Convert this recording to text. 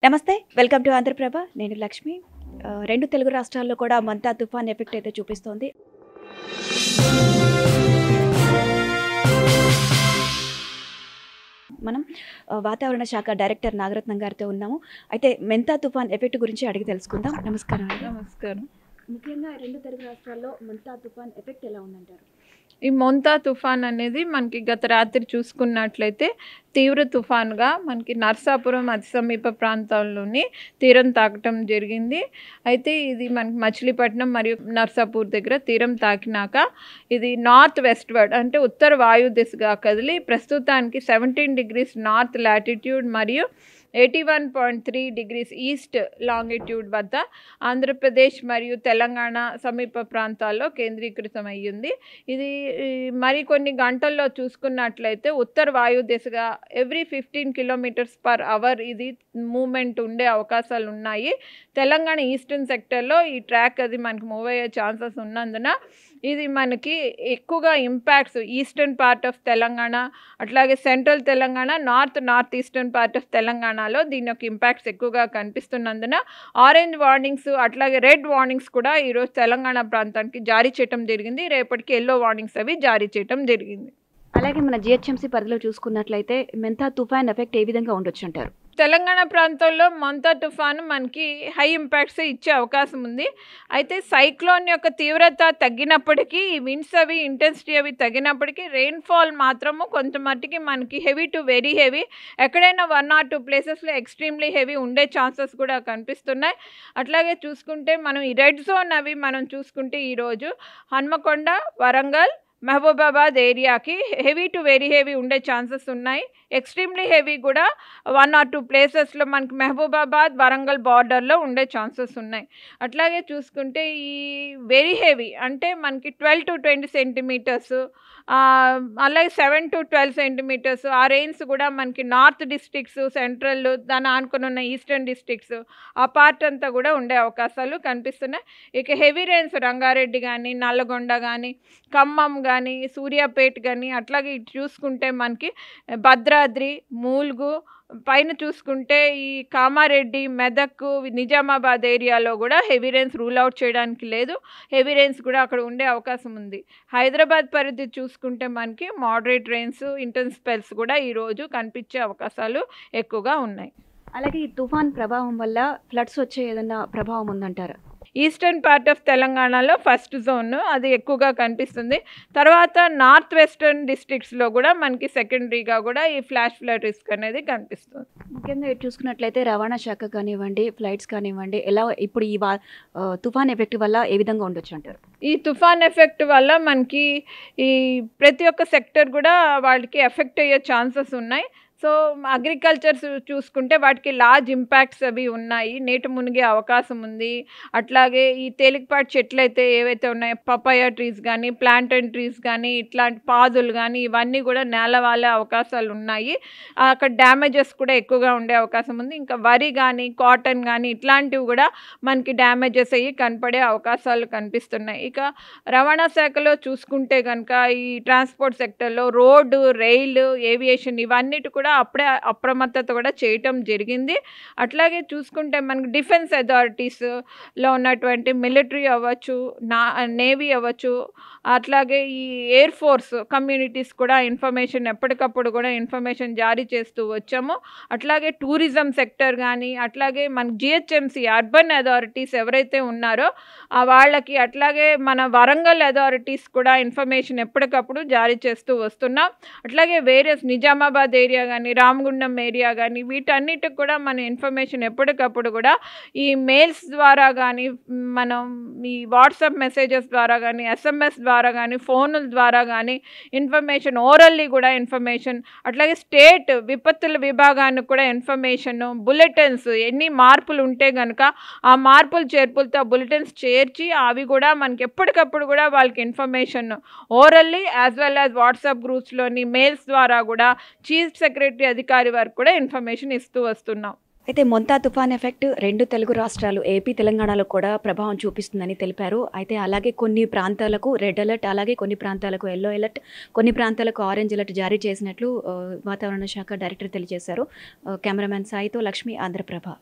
నమస్తే. Welcome to Andhra Prabha. నేను లక్ష్మి. 2 తెలుగు రాష్ట్రాల్లో కూడా మంతా తుఫాన్ ఎఫెక్ట్ అయితే చూపిస్తోంది. మనం వాతావరణ శాఖ డైరెక్టర్ నాగరత్నం గారితో ఉన్నాము. అయితే మెంతా తుఫాన్ ఎఫెక్ట్ గురించి అడిగి తెలుసుకుందాం. నమస్కారం అండి. నమస్కారం. ముఖ్యంగా 2 తెలుగు రాష్ట్రాల్లో మంతా తుఫాన్ ఎఫెక్ట్ ఎలా ఉందంటారు? ఈ మొంతా తుఫాన్ అనేది మనకి గత రాత్రి చూసుకున్నట్లయితే తీవ్ర తుఫాన్గా మనకి నర్సాపురం అతి సమీప ప్రాంతాల్లోని తీరం తాకటం జరిగింది. అయితే ఇది మనకి మచిలీపట్నం మరియు నర్సాపూర్ దగ్గర తీరం తాకినాక ఇది నార్త్ వెస్ట్వర్డ్ అంటే ఉత్తర వాయు దిశగా కదిలి ప్రస్తుతానికి 17 degrees నార్త్ లాటిట్యూడ్ మరియు 81.3 degrees ఈస్ట్ లాంగిట్యూడ్ వద్ద ఆంధ్రప్రదేశ్ మరియు తెలంగాణ సమీప ప్రాంతాల్లో కేంద్రీకృతం అయ్యింది. ఇది మరికొన్ని గంటల్లో చూసుకున్నట్లయితే ఉత్తర వాయు దిశగా ఎవ్రీ 15 km/h ఇది మూమెంట్ ఉండే అవకాశాలు ఉన్నాయి. తెలంగాణ ఈస్టర్న్ సెక్టర్లో ఈ ట్రాక్ అది మనకి మూవ్ అయ్యే ఛాన్సెస్ ఉన్నందున ఇది మనకి ఎక్కువగా impacts eastern part of Telangana, అట్లాగే central Telangana, north eastern part of తెలంగాణలో దీని యొక్క ఇంపాక్ట్స్ ఎక్కువగా కనిపిస్తున్నందున ఆరెంజ్ వార్నింగ్స్ అట్లాగే రెడ్ వార్నింగ్స్ కూడా ఈరోజు తెలంగాణ ప్రాంతానికి జారీ చేయడం జరిగింది. రేపటికి ఎల్లో వార్నింగ్స్ అవి జారీ చేయడం జరిగింది. అలాగే మన జిహెచ్ఎంసీ పరిధిలో చూసుకున్నట్లయితే మెంతా తుఫాన్ ఎఫెక్ట్ ఏ విధంగా ఉండొచ్చు అంటారు? తెలంగాణ ప్రాంతంలో మొంతా తుఫాను మనకి హై ఇంపాక్ట్స్ ఇచ్చే అవకాశం ఉంది. అయితే సైక్లోన్ యొక్క తీవ్రత తగ్గినప్పటికీ ఈ విండ్స్ అవి ఇంటెన్సిటీ అవి తగ్గినప్పటికీ రెయిన్ఫాల్ మాత్రము కొంత మట్టికి మనకి హెవీ టు వెరీ హెవీ, ఎక్కడైనా 1 or 2 ప్లేసెస్లో ఎక్స్ట్రీమ్లీ హెవీ ఉండే ఛాన్సెస్ కూడా కనిపిస్తున్నాయి. అట్లాగే చూసుకుంటే మనం ఈ రెడ్ జోన్ అవి మనం చూసుకుంటే ఈరోజు హన్మకొండ, వరంగల్, మహబూబాబాద్ ఏరియాకి హెవీ టు వెరీ హెవీ ఉండే ఛాన్సెస్ ఉన్నాయి. ఎక్స్ట్రీమ్లీ హెవీ కూడా 1 or 2 ప్లేసెస్లో మనకి మహబూబాబాద్, వరంగల్ బార్డర్లో ఉండే ఛాన్సెస్ ఉన్నాయి. అట్లాగే చూసుకుంటే ఈ వెరీ హెవీ అంటే మనకి 12 to 20 centimeters, అలాగే 7 to 12 centimeters ఆ రెయిన్స్ కూడా మనకి నార్త్ డిస్ట్రిక్ట్స్, సెంట్రల్ దాని ఆనుకుని ఉన్న ఈస్టర్న్ డిస్ట్రిక్ట్స్ ఆ పార్ట్ అంతా కూడా ఉండే అవకాశాలు కనిపిస్తున్నాయి. ఇక హెవీ రెయిన్స్ రంగారెడ్డి కానీ, నల్లగొండ కానీ, ఖమ్మం కానీ, సూర్యాపేట కానీ, అట్లాగే ఇటు చూసుకుంటే మనకి భద్రాద్రి, మూల్గు, పైన చూసుకుంటే ఈ కామారెడ్డి, మెదక్, నిజామాబాద్ ఏరియాలో కూడా హెవీ రెయిన్స్ రూల్ అవుట్ చేయడానికి లేదు. హెవీ రెయిన్స్ కూడా అక్కడ ఉండే అవకాశం ఉంది. హైదరాబాద్ పరిధి చూసుకుంటే మనకి మోడరేట్ రెయిన్స్, ఇంటెన్స్ స్పెల్స్ కూడా ఈరోజు కనిపించే అవకాశాలు ఎక్కువగా ఉన్నాయి. అలాగే ఈ తుఫాన్ ప్రభావం వల్ల ఫ్లడ్స్ వచ్చే ఏదైనా ప్రభావం ఉందంటారా? ఈస్టర్న్ పార్ట్ ఆఫ్ తెలంగాణలో ఫస్ట్ జోన్ అది ఎక్కువగా కనిపిస్తుంది. తర్వాత నార్త్ వెస్టర్న్ డిస్ట్రిక్ట్స్లో కూడా మనకి సెకండరీగా కూడా ఈ ఫ్లాష్ ఫ్లడ్ రిస్క్ అనేది కనిపిస్తుంది. ముఖ్యంగా ఇటు చూసుకున్నట్లయితే రవాణా శాఖ కానివ్వండి, ఫ్లైట్స్ కానివ్వండి, ఎలా ఇప్పుడు ఈ తుఫాన్ ఎఫెక్ట్ వల్ల ఏ విధంగా ఉండొచ్చు అంటారు? ఈ తుఫాన్ ఎఫెక్ట్ వల్ల మనకి ఈ ప్రతి ఒక్క సెక్టర్ కూడా వాళ్ళకి ఎఫెక్ట్ అయ్యే ఛాన్సెస్ ఉన్నాయి. సో అగ్రికల్చర్ చూసుకుంటే వాటికి లార్జ్ ఇంపాక్ట్స్ అవి ఉన్నాయి. నీట మునిగే అవకాశం ఉంది. అట్లాగే ఈ తేలికపాటి చెట్లు అయితే ఏవైతే ఉన్నాయో పపాయ ట్రీస్ కానీ, ప్లాంటన్ ట్రీస్ కానీ, ఇట్లాంటి పాదులు కానీ ఇవన్నీ కూడా నేల వాలే అవకాశాలు ఉన్నాయి. అక్కడ డ్యామేజెస్ కూడా ఎక్కువగా ఉండే అవకాశం ఉంది. ఇంకా వరి కానీ, కాటన్ కానీ ఇట్లాంటివి కూడా మనకి డ్యామేజెస్ అయ్యి కనపడే అవకాశాలు కనిపిస్తున్నాయి. ఇక రవాణా శాఖలో చూసుకుంటే కనుక ఈ ట్రాన్స్పోర్ట్ సెక్టర్లో రోడ్డు, రైలు, ఏవియేషన్ ఇవన్నిటి కూడా అప్పుడే అప్రమత్తత కూడా చేయటం జరిగింది. అట్లాగే చూసుకుంటే మనకి డిఫెన్స్ అథారిటీస్లో ఉన్నటువంటి మిలిటరీ అవ్వచ్చు, నేవీ అవ్వచ్చు, అట్లాగే ఈ ఎయిర్ ఫోర్స్ కమ్యూనిటీస్ కూడా ఇన్ఫర్మేషన్ ఎప్పటికప్పుడు కూడా ఇన్ఫర్మేషన్ జారీ చేస్తూ వచ్చాము. అట్లాగే టూరిజం సెక్టర్ కానీ, అట్లాగే మన జిహెచ్ఎంసీ అర్బన్ అథారిటీస్ ఎవరైతే ఉన్నారో వాళ్ళకి, అట్లాగే మన వరంగల్ అథారిటీస్ కూడా ఇన్ఫర్మేషన్ ఎప్పటికప్పుడు జారీ చేస్తూ వస్తున్నాం. అట్లాగే వేరియస్ నిజామాబాద్ ఏరియా కానీ, రామగుండం ఏరియా కానీ వీటన్నిటికి కూడా మన ఇన్ఫర్మేషన్ ఎప్పటికప్పుడు కూడా ఈ మెయిల్స్ ద్వారా కానీ, మనం ఈ వాట్సాప్ మెసేజెస్ ద్వారా కానీ, SMS ద్వారా కానీ, ఫోన్ల ద్వారా కానీ ఇన్ఫర్మేషన్, ఓరల్లీ కూడా ఇన్ఫర్మేషన్, అట్లాగే స్టేట్ విపత్తుల విభాగానికి కూడా ఇన్ఫర్మేషన్, బులెటిన్స్ ఎన్ని మార్పులు ఉంటే కనుక ఆ మార్పులు చేర్పులతో బులెటిన్స్ చేర్చి అవి కూడా మనకి ఎప్పటికప్పుడు కూడా వాళ్ళకి information orally as well as WhatsApp గ్రూప్స్లోని మెయిల్స్ ద్వారా కూడా చీఫ్ సెక్రటరీ అధికారి వరకు కూడా ఇన్ఫర్మేషన్ ఇస్తూ వస్తున్నాం. అయితే మొంతా తుఫాన్ ఎఫెక్ట్ 2 తెలుగు రాష్ట్రాలు ఏపీ, తెలంగాణలో కూడా ప్రభావం చూపిస్తుందని తెలిపారు. అయితే అలాగే కొన్ని ప్రాంతాలకు రెడ్ అలర్ట్, అలాగే కొన్ని ప్రాంతాలకు యెల్లో అలర్ట్, కొన్ని ప్రాంతాలకు ఆరెంజ్ అలర్ట్ జారీ చేసినట్లు వాతావరణ శాఖ డైరెక్టర్ తెలియజేశారు. కెమెరామెన్ సాయితో లక్ష్మి, ఆంధ్రప్రభ.